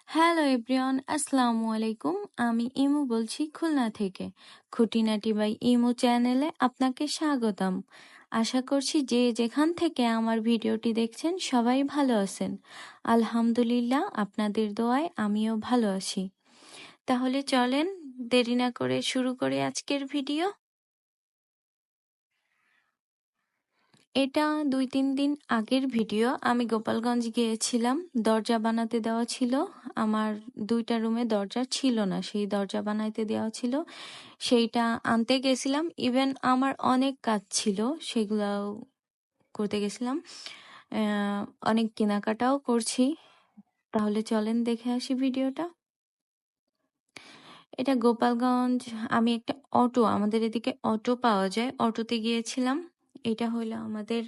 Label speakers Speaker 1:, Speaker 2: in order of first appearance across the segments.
Speaker 1: Hello everyone, আসসালামু আলাইকুম। আমি ইমু বলছি খুলনা থেকে। খুঁটিনাটি বাই ইমু চ্যানেলে আপনাকে স্বাগতম। আশা করছি যে যেখান থেকে আমার ভিডিওটি দেখছেন সবাই ভালো আছেন। আলহামদুলিল্লাহ, আপনাদের দোয়ায় আমিও ভালো আছি। তাহলে চলেন দেরি না করে শুরু করি আজকের ভিডিও। এটা 2-3 দিন আগের ভিডিও। আমি গোপালগঞ্জ গিয়েছিলাম, দরজা বানাতে দেওয়া ছিল। আমার 2টা রুমে দরজা ছিল না, সেই দরজা বানাইতে দেওয়া ছিল, সেইটা আনতে গেছিলাম। ইভেন আমার অনেক কাজ ছিল, সেগুলাও করতে গেছিলাম। অনেক কেনাকাটাও করছি। তাহলে চলেন দেখে আসি ভিডিওটা। এটা গোপালগঞ্জ। আমি একটা অটো, আমাদের এদিকে অটো পাওয়া যায়, অটোতে গিয়েছিলাম। এটা হলো আমাদের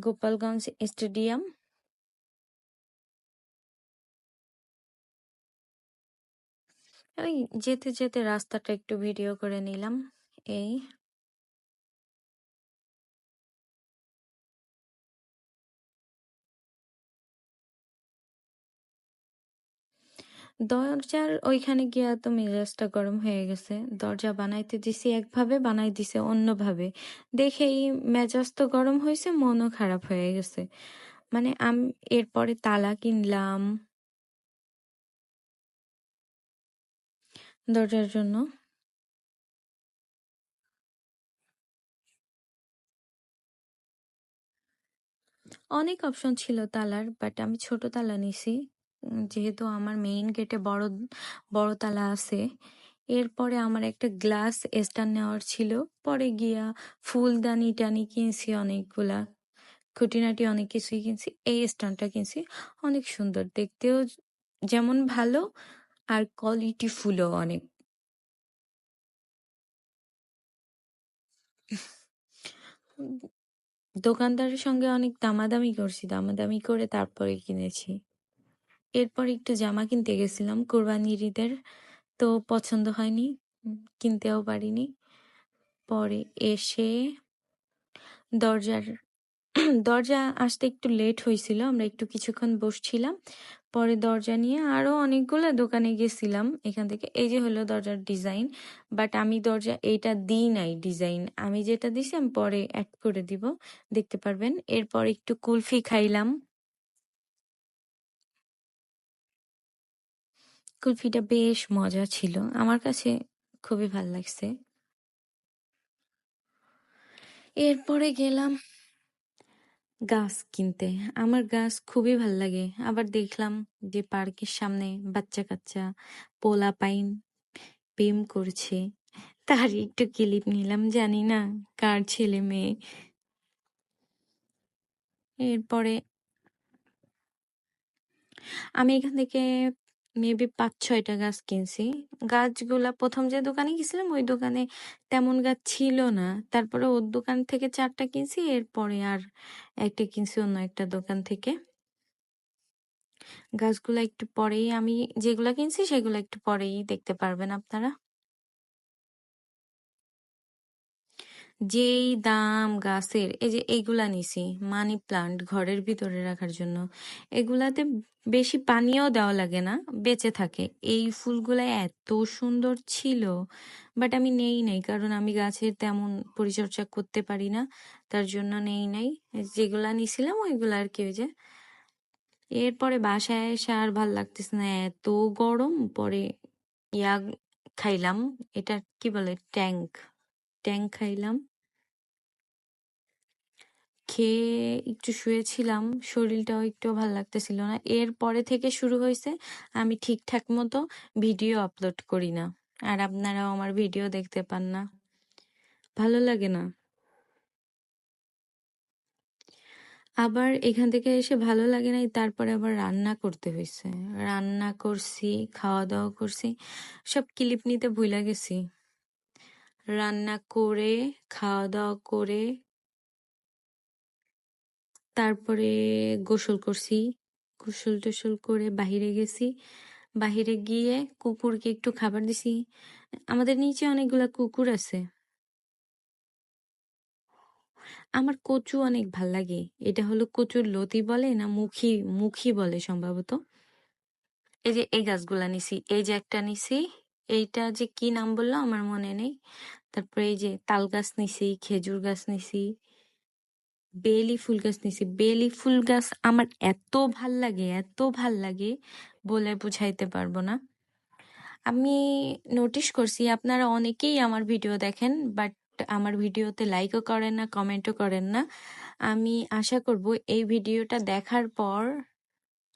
Speaker 1: গোপালগঞ্জ স্টেডিয়াম। ওই যেতে যেতে রাস্তাটা একটু ভিডিও করে নিলাম। এই দরজার ওইখানে গিয়া তো মেজাজটা গরম হয়ে গেছে। দরজা বানাইতে দিছি একভাবে, বানাই দিছে অন্যভাবে। দেখেই মেজাজ তো গরম হয়েছে, মনও খারাপ হয়ে গেছে। মানে আমি এরপরে তালা কিনলাম দরজার জন্য। অনেক অপশন ছিল তালার, বাট আমি ছোট তালা নিছি। যেহেতু আমার মেইন গেটে বড় বড় তালা আছে। এরপরে আমার একটা গ্লাস স্ট্যান্ড নেওয়ার ছিল। পরে গিয়া ফুলদানি টানি কিনছি অনেকগুলা, খুঁটিনাটি অনেক কিছুই কিনছি। এই স্ট্যান্ডটা কিনছি, অনেক সুন্দর দেখতেও, যেমন ভালো আর কোয়ালিটি ফুলও অনেক। উম, দোকানদারের সঙ্গে অনেক দামাদামি করছি, দামাদামি করে তারপরে কিনেছি। এরপর একটু জামা কিনতে গেছিলাম কোরবানির ঈদের, তো পছন্দ হয়নি, কিনতেও পারিনি। পরে এসে দরজার দরজা আসতে একটু লেট হয়েছিল, আমরা একটু কিছুক্ষণ বসছিলাম। পরে দরজা নিয়ে আরো অনেকগুলো দোকানে গেছিলাম এখান থেকে। এই যে হলো দরজার ডিজাইন, বাট আমি দরজা এইটা দিই নাই ডিজাইন। আমি যেটা দিছি আমি পরে অ্যাড করে দিব, দেখতে পারবেন। এরপর একটু কুলফি খাইলাম। কুলফিটা বেশ মজা ছিল, আমার কাছে খুবই ভাল লাগছে। এরপরে গেলাম গাছ কিনতে। আমার গাছ খুবই ভাল লাগে। আবার দেখলাম যে পার্কের সামনে বাচ্চা কাচ্চা পোলা পাইন প্রেম করছে, তার একটু ক্লিপ নিলাম। জানি না কার ছেলে মেয়ে। এরপরে আমি এখান থেকে মেবি 5-6টা গাছ কিনছি। গাছগুলা প্রথম যে দোকানে গেছিলাম ওই দোকানে তেমন গাছ ছিল না, তারপরে ওর দোকান থেকে 4টা কিনছি। এরপরে আর একটা কিনছি অন্য একটা দোকান থেকে। গাছগুলা একটু পরেই, আমি যেগুলা কিনছি সেগুলো একটু পরেই দেখতে পারবেন আপনারা। যেই দাম গাছের, এই যে এইগুলা নিছি মানি প্লান্ট ঘরের ভিতরে রাখার জন্য। এগুলাতে বেশি পানিও দেওয়া লাগে না, বেঁচে থাকে। এই ফুলগুলা এত সুন্দর ছিল, বাট আমি নেই নাই, কারণ আমি গাছের তেমন পরিচর্যা করতে পারি না, তার জন্য নেই নাই। যেগুলা নিছিলাম ওইগুলা আর কি। ওই যে এরপরে বাসায় এসে আর ভাল লাগতেছে না, এত গরম। পরে ইয়া খাইলাম, এটা কি বলে, ট্যাঙ্ক। ট্যাঙ্ক খাইলাম। খেয়ে একটু শুয়েছিলাম, শরীরটাও একটু ভাল লাগতেছিল না। এরপরে থেকে শুরু হয়েছে আমি ঠিকঠাক মতো ভিডিও আপলোড করি না, আর আপনারাও আমার ভিডিও দেখতে পান না, ভালো লাগে না। আবার এখান থেকে এসে ভালো লাগে নাই, তারপরে আবার রান্না করতে হয়েছে। রান্না করছি, খাওয়া দাওয়া করছি, সব ক্লিপ নিতে ভুলে গেছি। রান্না করে, খাওয়া দাওয়া করে, তারপরে গোসল করছি। গোসল টোসল করে বাহিরে গেছি। বাহিরে গিয়ে কুকুরকে একটু খাবার দিছি। আমাদের নিচে অনেকগুলা কুকুর আছে। আমার কচু অনেক ভাল লাগে। এটা হলো কচুর লতি বলে না মুখী, মুখী বলে সম্ভবত। এই যে এই গাছগুলা নিছি, এই যে একটা নিছি, এইটা যে কি নাম বললো আমার মনে নেই। তারপরে এই যে তাল গাছ নিছি, খেজুর গাছ নিছি, বেলি ফুল গাছ নিছি। বেলি ফুল গাছ আমার এত ভাল লাগে, এত ভাল লাগে, বলে বুঝাইতে পারবো না। আমি নোটিস করছি আপনারা অনেকেই আমার ভিডিও দেখেন, বাট আমার ভিডিওতে লাইকও করেন না, কমেন্টও করেন না। আমি আশা করব এই ভিডিওটা দেখার পর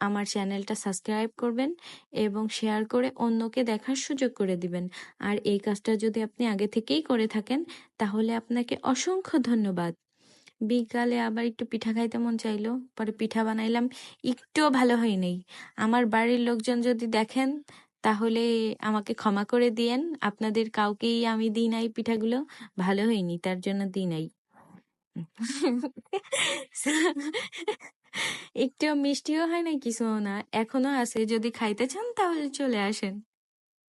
Speaker 1: আমার চ্যানেলটা সাবস্ক্রাইব করবেন এবং শেয়ার করে অন্যকে দেখার সুযোগ করে দিবেন। আর এই কাজটা যদি আপনি আগে থেকেই করে থাকেন তাহলে আপনাকে অসংখ্য ধন্যবাদ। বিকালে আবার একটু পিঠা খাইতে মন চাইলো, পরে পিঠা বানাইলাম, একটুও ভালো হয় নাই। আমার বাড়ির লোকজন যদি দেখেন তাহলে আমাকে ক্ষমা করে দিয়েন, আপনাদের কাউকেই আমি দিই নাই পিঠাগুলো, ভালো হয়নি তার জন্য দিই নাই। একটু মিষ্টিও হয় না, কিছু না, এখনো আছে, যদি খাইতে চান তাহলে চলে আসেন।